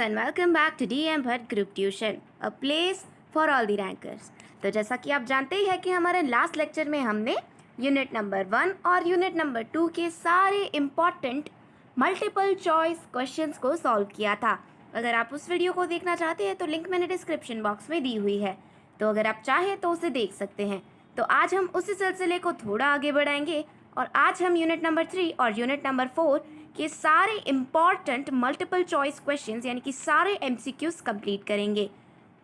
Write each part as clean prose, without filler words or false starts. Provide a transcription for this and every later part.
and welcome back to DM Bhatt Group Tuition, a place for all the rankers. तो जैसा कि आप जानते ही है कि हमारे लास्ट लेक्चर में हमने यूनिट नंबर 1 और यूनिट नंबर 2 के सारे इम्पॉर्टेंट मल्टीपल चॉइस क्वेश्चंस को सॉल्व किया था. अगर आप उस वीडियो को देखना चाहते हैं तो लिंक मैंने डिस्क्रिप्शन बॉक्स में दी हुई है, तो अगर आप चाहें तो उसे देख सकते हैं. तो आज हम उसी सिलसिले को थोड़ा आगे बढ़ाएंगे और आज हम यूनिट नंबर 3 और यूनिट नंबर 4 के सारे इम्पॉर्टेंट मल्टीपल चॉइस क्वेश्चंस यानी कि सारे एमसीक्यूज कंप्लीट करेंगे.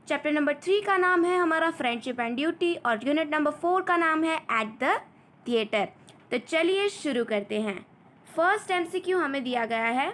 चैप्टर नंबर 3 का नाम है हमारा फ्रेंडशिप एंड ड्यूटी और यूनिट नंबर 4 का नाम है एट द थिएटर. तो चलिए शुरू करते हैं. फर्स्ट एमसीक्यू हमें दिया गया है,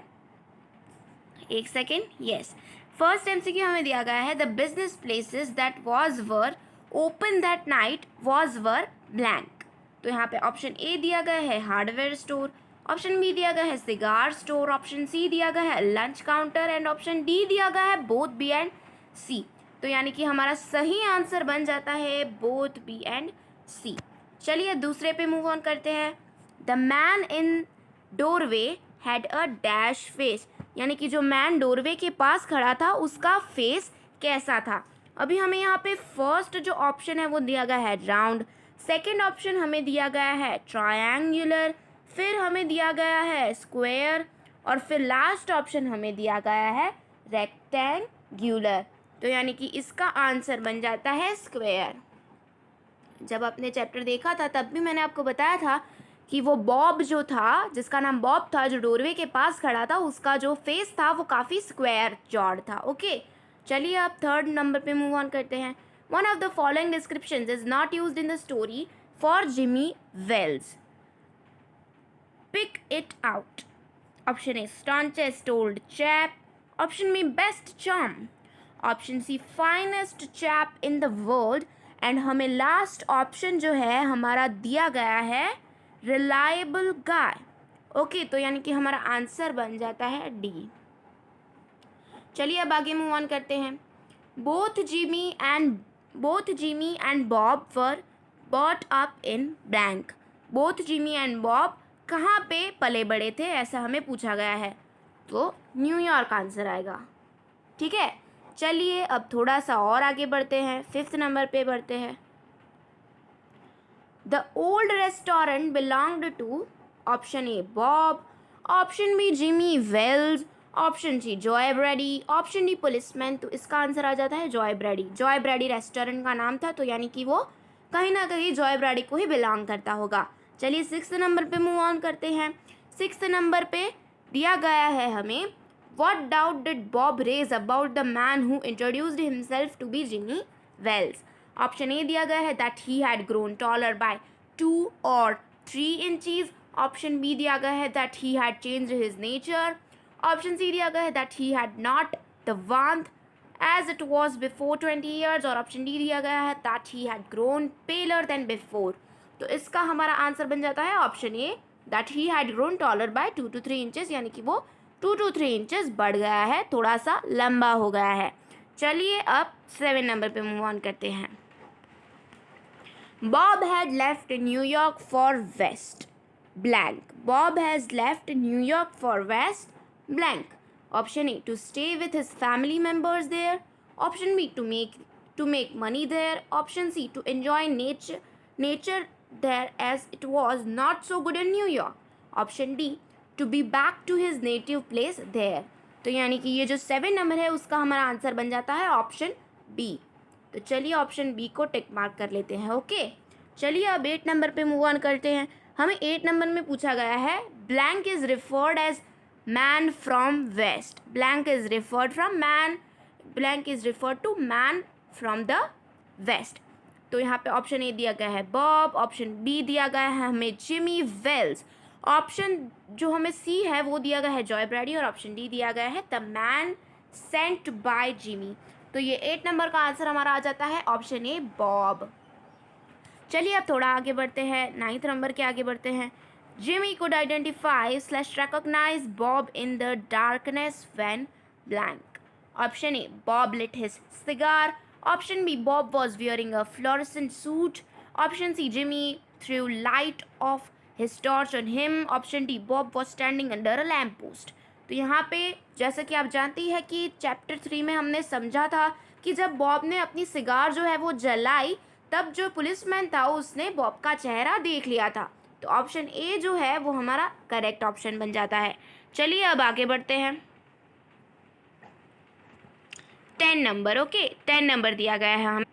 एक सेकेंड, यस, फर्स्ट एमसीक्यू हमें दिया गया है the business places that was were open that night was were blank. तो यहाँ पे ऑप्शन ए दिया गया है हार्डवेयर स्टोर, ऑप्शन बी दिया गया है सिगार स्टोर, ऑप्शन सी दिया गया है lunch counter and option D दिया गया है बोथ बी एंड सी. तो यानी कि हमारा सही आंसर बन जाता है बोथ बी एंड सी. चलिए दूसरे पे मूव ऑन करते हैं. The man in doorway had a dash face, यानी कि जो मैन डोरवे के पास खड़ा था उसका फेस कैसा था. अभी हमें यहाँ पे फर्स्ट जो ऑप्शन है वो दिया गया है राउंड, सेकेंड ऑप्शन हमें दिया गया है ट्रायंगुलर, फिर हमें दिया गया है स्क्वायर और फिर लास्ट ऑप्शन हमें दिया गया है रेक्टेंगुलर. तो यानी कि इसका आंसर बन जाता है स्क्वायर. जब आपने चैप्टर देखा था तब भी मैंने आपको बताया था कि वो बॉब जो था, जिसका नाम बॉब था, जो डोरवे के पास खड़ा था, उसका जो फेस था वो काफ़ी स्क्वायर जॉड था. ओके, चलिए अब थर्ड नंबर पे मूव ऑन करते हैं. One of the following descriptions is not used in the story for Jimmy Wells. Pick it out. Option A, staunchest old chap. Option B, best chum. Option C, finest chap in the world. And हमें last option जो है हमारा दिया गया है reliable guy. Okay, तो यानी कि हमारा आंसर बन जाता है डी. चलिए अब आगे मूव ऑन करते हैं. Both Jimmy and Bob were brought up in blank. Both Jimmy and Bob कहाँ पे पले बड़े थे, ऐसा हमें पूछा गया है, तो न्यूयॉर्क आंसर आएगा. ठीक है, चलिए अब थोड़ा सा और आगे बढ़ते हैं. फिफ्थ नंबर पे बढ़ते हैं. The old restaurant belonged to option A Bob, option B Jimmy Wells, option C Joy Brady, option D policeman. तो इसका आंसर आ जाता है Joy Brady. Joy Brady restaurant का नाम था, तो यानी कि वो कहीं ना कहीं जॉय ब्रैडी को ही बिलोंग करता होगा. चलिए सिक्स्थ नंबर पे मूव ऑन करते हैं. सिक्स्थ नंबर पे दिया गया है हमें what doubt did Bob raise about the man who introduced himself to be Jimmy Wells. Option A दिया गया है that he had grown taller by 2 or 3 inches. Option B दिया गया है that he had changed his nature. Option C दिया गया है that he had not the warmth as it was before 20 years. और ऑप्शन डी दिया गया है that he had grown paler than before. तो इसका हमारा आंसर बन जाता है option A that he had grown taller by 2 to 3 inches, यानी कि वो 2 to 3 inches बढ़ गया है, थोड़ा सा लंबा हो गया है. चलिए अब 7 नंबर पे मूव ऑन करते हैं. Bob had left New York for West blank. Bob has left New York for West blank. Option A, to stay with his family members there. Option B, to make money there. Option C, to enjoy nature there as it was not so good in New York. Option D, to be back to his native place there. तो यानी कि ये जो 7 number है उसका हमारा answer बन जाता है ऑप्शन बी. तो चलिए ऑप्शन बी को टिक मार्क कर लेते हैं. ओके, चलिए अब 8 नंबर पे मूव ऑन करते हैं. हमें 8 नंबर में पूछा गया है blank is referred as man from west. Blank is referred to man from the west. तो यहाँ पे ऑप्शन ए दिया गया है बॉब, ऑप्शन बी दिया गया है हमें जिमी वेल्स, ऑप्शन जो हमें सी है वो दिया गया है जॉय ब्रैडी और ऑप्शन डी दिया गया है the man sent by Jimmy. तो ये 8 नंबर का आंसर हमारा आ जाता है ऑप्शन ए बॉब. चलिए अब थोड़ा आगे बढ़ते हैं, 9th नंबर के आगे बढ़ते हैं. Jimmy could identify/recognize Bob in the darkness when blank. Option A, Bob lit his cigar. Option B, Bob was wearing a fluorescent suit. Option C, Jimmy threw light of his torch on him. Option D, Bob was standing under a lamppost. तो यहाँ पे जैसा कि आप जानती है कि chapter 3 में हमने समझा था कि जब बॉब ने अपनी सिगार जो है वो जलाई, तब जो पुलिसमैन था उसने बॉब का चेहरा देख लिया था। तो ऑप्शन ए जो है वो हमारा करेक्ट ऑप्शन बन जाता है। चलिए अब आगे बढ़ते हैं। 10 नंबर, ओके, 10 नंबर दिया गया है हम।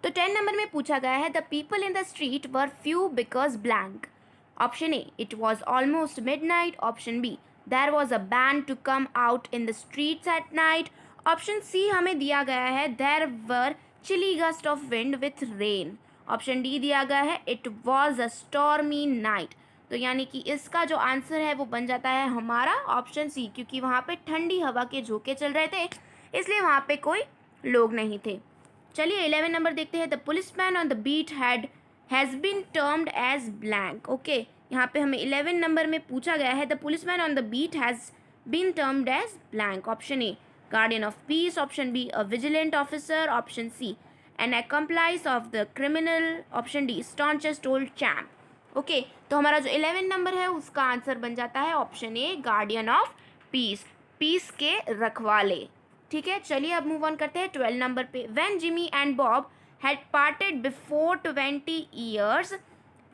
तो 10 नंबर में पूछा गया है the people in the street were few because blank. Option A it was almost midnight. Option B there was a ban to come out in the streets at night. Option C हमें दिया गया है there were chilly gust of wind with rain. Option D दिया गया है it was a stormy night. तो यानी कि इसका जो आंसर है वो बन जाता है हमारा ऑप्शन सी, क्योंकि वहाँ पे ठंडी हवा के झोंके चल रहे थे, इसलिए वहाँ पे कोई लोग नहीं थे। चलिए 11 नंबर देखते हैं। The policeman on the beat has been termed as blank. Okay, यहाँ पे हमें 11 नंबर में पूछा गया है the policeman on the beat has been termed as blank. Option A guardian of peace. Option B a vigilant officer. Option C an accomplice of the criminal. Option D staunchest old champ। Okay, तो हमारा जो 11 number है उसका answer बन जाता है option A guardian of peace, peace के रखवाले। ठीक है, चलिए अब मूव ऑन करते हैं 12 नंबर पे। When Jimmy and Bob had parted before 20 years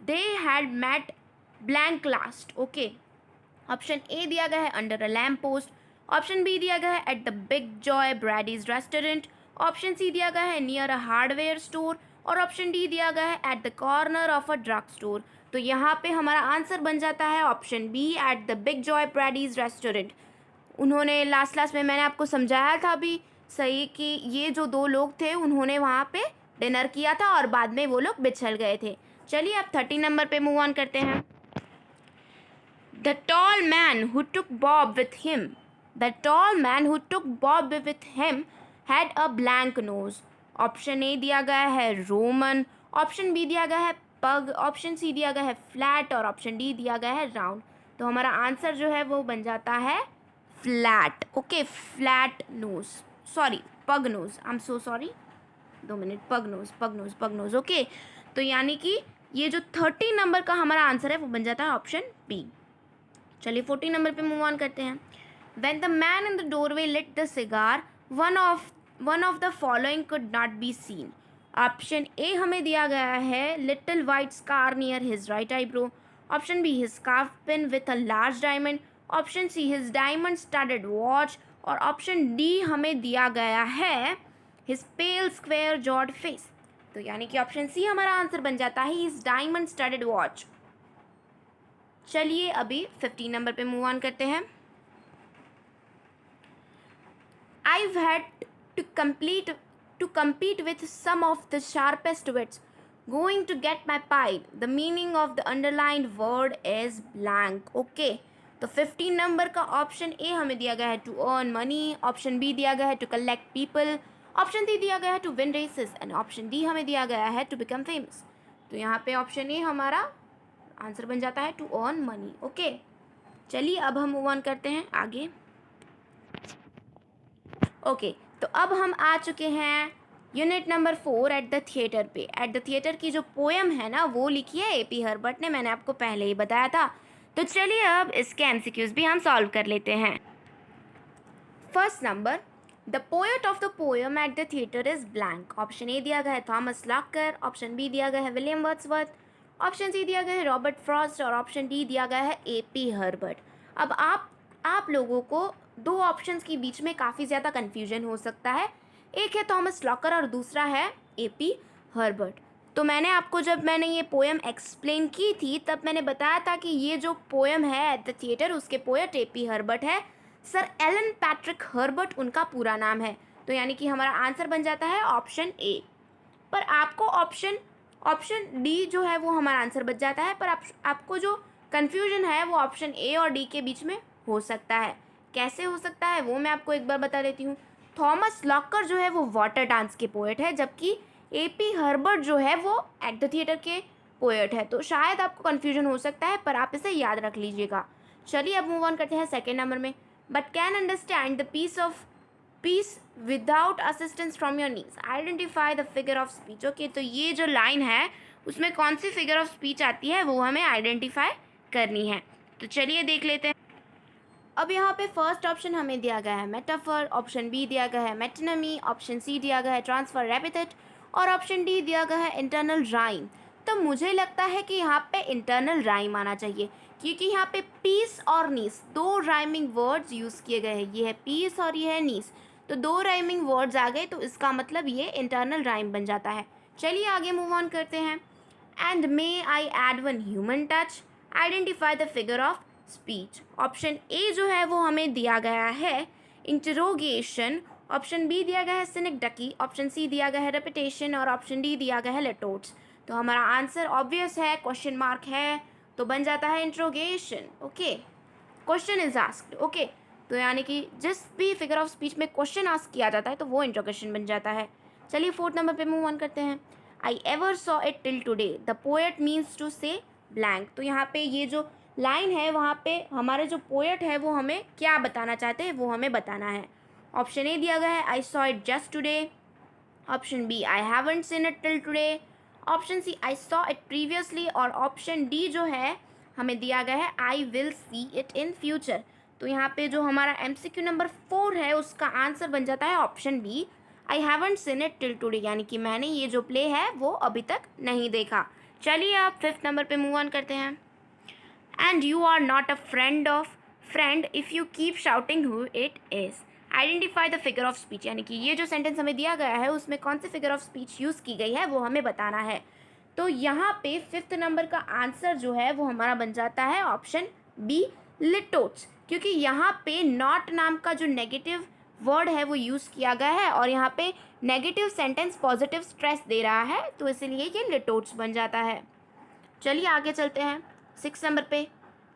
they had met blank last. Okay, option A दिया गया है under a lamp post. Option B दिया गया है at the big Joy Brady's restaurant. Option C दिया गया है नियर अ हार्डवेयर स्टोर। और ऑप्शन डी दिया गया है at the corner of a drug store. तो यहाँ पे हमारा आंसर बन जाता है option B at the big Joy Brady's restaurant. उन्होंने लास्ट में मैंने आपको समझाया था भी सही कि ये जो दो लोग थे उन्होंने वहाँ पे डिनर किया था और बाद में वो लोग बिछड़ गए थे। चलिए अब 30 नंबर पे मूव ऑन करते हैं। The tall man who took Bob with him had a blank nose. Option A दिया गया है रोमन। ऑप्शन बी दिया गया है पग। ऑप्शन सी दिया गया है फ्लैट। और ऑप्शन डी दिया गया है राउंड। तो हमारा आंसर जो है वो बन जाता है flat. Okay, flat nose, sorry pug nose, I am so sorry, 2 minute, pug nose. Okay, तो यानी कि ये जो 30 नंबर का हमारा आंसर है वो बन जाता है ऑप्शन बी। चलिए 40 नंबर पे मूव ऑन करते हैं। When the man in the doorway lit the cigar one of the following could not be seen. Option A हमें दिया गया है little white scar near his right eyebrow. Option B his scarf pin with a large diamond. Option C his diamond studded watch. और option D हमें दिया गया है his pale square jawed face. तो यानी कि ऑप्शन सी हमारा answer बन जाता है हिज डायमंड स्टडेड वॉच। चलिए अभी 15 नंबर पे मूव ऑन करते हैं। I've had to compete with some of the sharpest wits. Going to get my pie. The meaning of the underlined word is blank. Okay. तो 15 number का option A हमें दिया गया है to earn money. Option B दिया गया है to collect people. Option D दिया गया है to win races. And option D हमें दिया गया है टू बिकम फेमस। तो यहाँ पे ऑप्शन ए हमारा आंसर बन जाता है टू अर्न मनी। ओके, चलिए अब हम मूव ऑन करते हैं आगे। ओके, तो अब हम आ चुके हैं unit number 4 at the theatre पे। एट द थिएटर की जो पोएम है ना वो लिखी है AP हर्बर्ट ने, मैंने आपको पहले ही बताया था। तो चलिए अब इसके MCQs भी हम सॉल्व कर लेते हैं। First number, the poet of the poem at the theatre is blank. Option A दिया गया है थॉमस लॉकर। ऑप्शन बी दिया गया है विलियम वर्ड्सवर्थ। ऑप्शन सी दिया गया है रॉबर्ट फ्रॉस्ट। और ऑप्शन डी दिया गया है AP हर्बर्ट। अब आप लोगों को दो ऑप्शंस के बीच में काफ़ी ज़्यादा कन्फ्यूजन हो सकता है। एक है थॉमस लॉकर और दूसरा है AP हर्बर्ट। तो जब मैंने ये पोएम एक्सप्लेन की थी तब मैंने बताया था कि ये जो पोएम है एट द थिएटर उसके पोएट AP हर्बर्ट है। सर एलन पैट्रिक हर्बर्ट उनका पूरा नाम है। तो यानी कि हमारा आंसर बन जाता है ऑप्शन ए। पर आपको ऑप्शन डी जो है वो हमारा आंसर बच जाता है। पर आपको जो कन्फ्यूजन है वो ऑप्शन ए और डी के बीच में हो सकता है। कैसे हो सकता है वो मैं आपको एक बार बता देती हूँ। थॉमस लॉकर जो है वो वाटर डांस के पोएट है, जबकि AP हर्बर्ट जो है वो एट द थिएटर के पोएट है। तो शायद आपको कन्फ्यूजन हो सकता है, पर आप इसे याद रख लीजिएगा। चलिए अब मूव ऑन करते हैं सेकेंड नंबर में। But can understand the piece without assistance from your knees, identify the figure of speech. Okay, तो ये जो लाइन है उसमें कौन सी फिगर ऑफ स्पीच आती है वो हमें आइडेंटिफाई करनी है। तो चलिए देख लेते हैं। अब यहाँ पे फर्स्ट ऑप्शन हमें दिया गया है मेटाफर, ऑप्शन बी दिया गया है मेटोनिमी, ऑप्शन सी दिया गया है ट्रांसफर एपिथेट और ऑप्शन डी दिया गया है इंटरनल राइम। तो मुझे लगता है कि यहाँ पे इंटरनल राइम आना चाहिए, क्योंकि यहाँ पे पीस और नीस दो राइमिंग वर्ड्स यूज़ किए गए हैं। ये है पीस और ये है नीस, तो दो राइमिंग वर्ड्स आ गए, तो इसका मतलब ये इंटरनल राइम बन जाता है। चलिए आगे मूव ऑन करते हैं। And may I add one human touch, identify the figure of speech. Option A जो है वो हमें दिया गया है इंटरोगेशन, ऑप्शन बी दिया गया है सिनेक्डकी, ऑप्शन सी दिया गया है रेपिटेशन और ऑप्शन डी दिया गया है लेटोट्स। तो हमारा आंसर ऑब्वियस है, क्वेश्चन मार्क है, तो बन जाता है interrogation. Okay, question is asked. Okay, तो यानी कि जिस भी फिगर ऑफ स्पीच में क्वेश्चन आस्क किया जाता है तो वो इंट्रोगेशन बन जाता है। चलिए 4th नंबर पे मूव ऑन करते हैं। I ever saw it till today, the poet means to say blank. तो यहाँ पे ये जो लाइन है वहाँ पे हमारे जो पोएट है वो हमें क्या बताना चाहते हैं, वो हमें बताना है। ऑप्शन ए दिया गया है I saw it just today, option B I haven't seen it till today, option C I saw it previously और ऑप्शन डी जो है हमें दिया गया है I will see it in future. तो यहाँ पे जो हमारा MCQ नंबर 4 है उसका आंसर बन जाता है option B, I haven't seen it till today, यानी कि मैंने ये जो प्ले है वो अभी तक नहीं देखा। चलिए आप 5th नंबर पे मूव ऑन करते हैं। And you are not a friend if you keep shouting who it is, identify the figure of speech. यानी कि ये जो सेंटेंस हमें दिया गया है उसमें कौन सी फिगर ऑफ स्पीच यूज़ की गई है वो हमें बताना है। तो यहाँ पे 5th नंबर का आंसर जो है वो हमारा बन जाता है ऑप्शन बी, लिटोट्स, क्योंकि यहाँ पे नॉट नाम का जो नेगेटिव वर्ड है वो यूज़ किया गया है और यहाँ पे नेगेटिव सेंटेंस पॉजिटिव स्ट्रेस दे रहा है, तो इसलिए ये लिटोट्स बन जाता है। चलिए आगे चलते हैं 6 नंबर पे।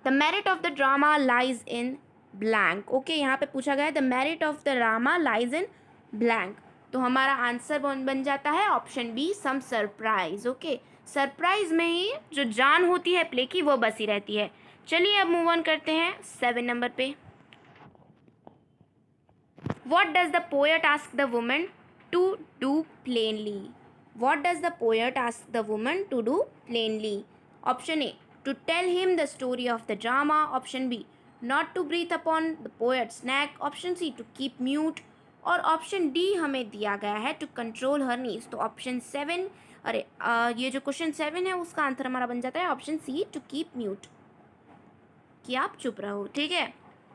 The merit of the drama lies in blank. Okay, यहाँ पे पूछा गया है the merit of the drama lies in blank, तो हमारा आंसर बन जाता है ऑप्शन बी, सम सरप्राइज। ओके, सरप्राइज में ही जो जान होती है प्ले की वो बसी रहती है। चलिए अब मूव ऑन करते हैं 7 नंबर पे। What does the poet ask the woman to do plainly? What does the poet ask the woman to do plainly? Option A, to tell him the story of the drama. Option B, not to breathe upon the poet's neck. Option C, to keep mute. और option D हमें दिया गया है to control her needs. तो option 7, अरे ये जो question 7 है उसका आंसर हमारा बन जाता है option C, to keep mute, कि आप चुप रहो। ठीक है,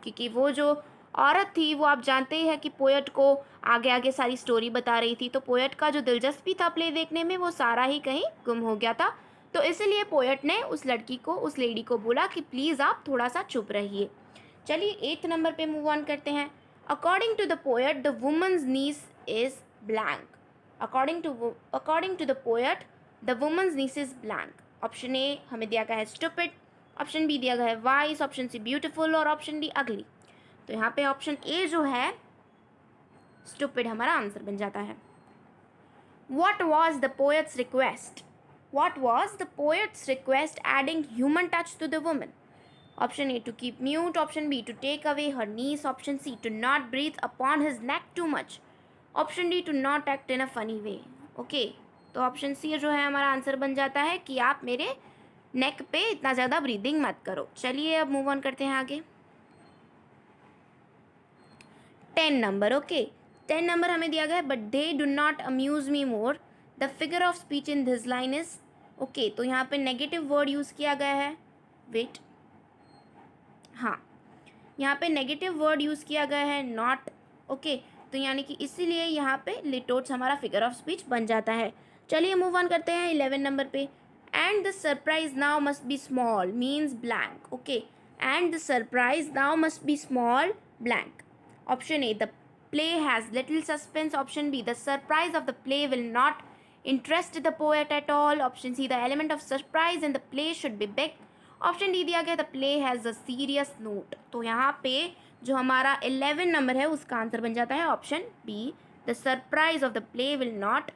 क्योंकि वो जो औरत थी वो आप जानते ही है कि पोएट को आगे आगे सारी स्टोरी बता रही थी, तो पोएट का जो दिलचस्पी था प्ले देखने में वो सारा ही कहीं गुम हो गया था, तो इसलिए पोएट ने उस लड़की को, उस लेडी को बोला कि प्लीज़ आप थोड़ा सा चुप रहिए। चलिए 8th नंबर पे मूव ऑन करते हैं। According to the poet the woman's knees is blank. According to the poet the woman's knees is blank. Option A हमें दिया गया है स्टूपिड, ऑप्शन बी दिया गया है वाइस, ऑप्शन सी ब्यूटीफुल और ऑप्शन डी अगली। तो यहाँ पे ऑप्शन ए जो है स्टूपिड हमारा आंसर बन जाता है। What was the poet's request? What was the poet's request adding human touch to the woman? Option A, to keep mute. Option B, to take away her niece. Option C, to not breathe upon his neck too much. Option D, to not act in a funny way. Okay, तो option C जो है हमारा answer बन जाता है कि आप मेरे नेक पे इतना ज़्यादा ब्रीदिंग मत करो। चलिए अब मूव ऑन करते हैं आगे। 10 नंबर। ओके, 10 नंबर हमें दिया गया है but they do not Amuse me more, the figure of speech in this line is. Okay, तो यहाँ पे नेगेटिव वर्ड यूज़ किया गया है, वेट, हाँ यहाँ पे नेगेटिव वर्ड यूज़ किया गया है नॉट। ओके, तो यानी कि इसीलिए यहाँ पे लिटोट्स हमारा फिगर ऑफ स्पीच बन जाता है। चलिए मूव ऑन करते हैं 11 नंबर पे। And the surprise now must be small means blank. Okay, and the surprise now must be small blank. Option A, the play has little suspense. Option B, the surprise of the play will not interest the poet at all. Option C, the element of surprise in the play should be big. Option D दिया गया the play has a serious note. तो यहाँ पे जो हमारा 11 number है उसका answer बन जाता है option B, the surprise of the play will not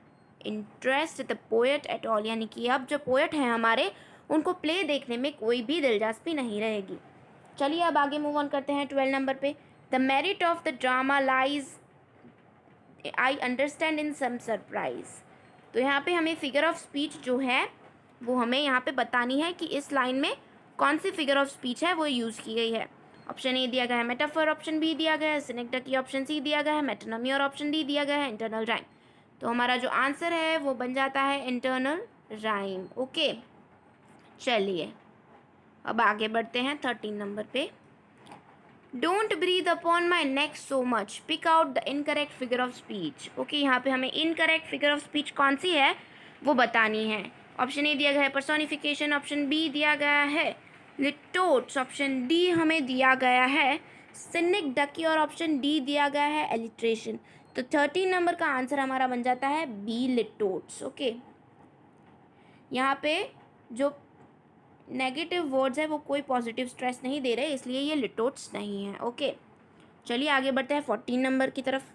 interest the poet at all। यानी कि अब जो पोएट हैं हमारे उनको प्ले देखने में कोई भी दिलचस्पी नहीं रहेगी। चलिए अब आगे मूव ऑन करते हैं 12 नंबर पे। The merit of the drama lies, I understand, in some surprise। तो यहाँ पे हमें फिगर ऑफ स्पीच जो है वो हमें यहाँ पे बतानी है कि इस लाइन में कौन सी फिगर ऑफ स्पीच है वो यूज़ की गई है। ऑप्शन ए दिया गया है मेटाफर, ऑप्शन बी दिया गया है सिनेक्टकी, ऑप्शन सी दिया गया है मेटोनमी और ऑप्शन डी दिया गया है इंटरनल राइम। तो हमारा जो आंसर है वो बन जाता है इंटरनल राइम। ओके, चलिए अब आगे बढ़ते हैं 13 नंबर पे। Don't breathe upon my neck so much, pick out the incorrect figure of speech. Okay, यहाँ पे हमें इनकरेक्ट फिगर ऑफ स्पीच कौन सी है वो बतानी है। ऑप्शन ए दिया गया है पर्सोनिफिकेशन, ऑप्शन बी दिया गया है लिटोट्स, ऑप्शन डी हमें दिया गया है सिनिकडकी और ऑप्शन डी दिया गया है एलिट्रेशन। तो 13 नंबर का आंसर हमारा बन जाता है बी लिटोट्स। ओके, यहाँ पे जो नेगेटिव वर्ड्स है वो कोई पॉजिटिव स्ट्रेस नहीं दे रहे, इसलिए ये लिटोट्स नहीं है। ओके, चलिए आगे बढ़ते हैं 14 नंबर की तरफ।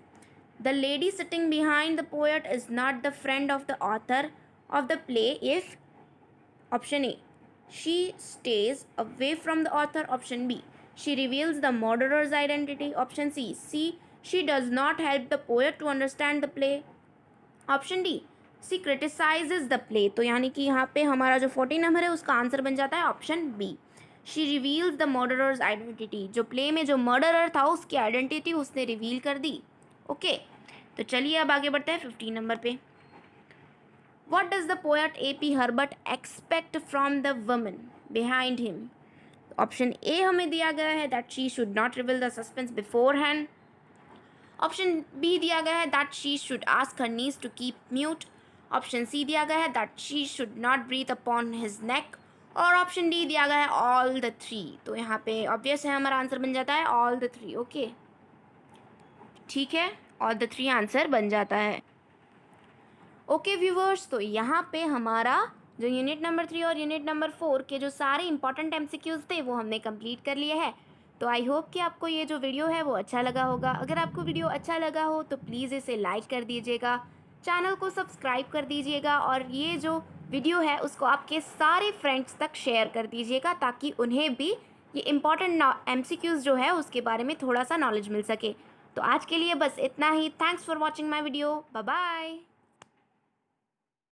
The lady sitting behind the poet is not the friend of the author of the play if option A she stays away from the author, option B she reveals the murderer's identity, option C she does not help the poet to understand the play, option D she criticizes the play। तो यानी कि यहाँ पे हमारा जो 14 number है उसका answer बन जाता है option B she reveals the murderer's identity। जो प्ले में जो मर्डरर था उसकी आइडेंटिटी उसने रिवील कर दी। ओके, तो चलिए अब आगे बढ़ते हैं 15 नंबर पे। What does the poet A.P. Herbert expect from the woman behind him? Option A हमें दिया गया है that she should not reveal the suspense beforehand. Option B दिया गया है that she should ask her niece to keep mute. Option C दिया गया है that she should not breathe upon his neck. और ऑप्शन डी दिया गया है all the three। तो यहाँ पे ऑब्वियस है हमारा आंसर बन जाता है all the three। ओके, ठीक है, all the three आंसर बन जाता है। ओके व्यूवर्स, तो यहाँ पे हमारा जो यूनिट नंबर 3 और यूनिट नंबर 4 के जो सारे इंपॉर्टेंट एमसीक्यूज़ थे वो हमने कंप्लीट कर लिए हैं। तो आई होप कि आपको ये जो वीडियो है वो अच्छा लगा होगा। अगर आपको वीडियो अच्छा लगा हो तो प्लीज़ इसे लाइक कर दीजिएगा, चैनल को सब्सक्राइब कर दीजिएगा और ये जो वीडियो है उसको आपके सारे फ्रेंड्स तक शेयर कर दीजिएगा ताकि उन्हें भी ये इंपॉर्टेंट एमसीक्यूज़ जो है उसके बारे में थोड़ा सा नॉलेज मिल सके। तो आज के लिए बस इतना ही। Thanks for watching my video. Bye bye.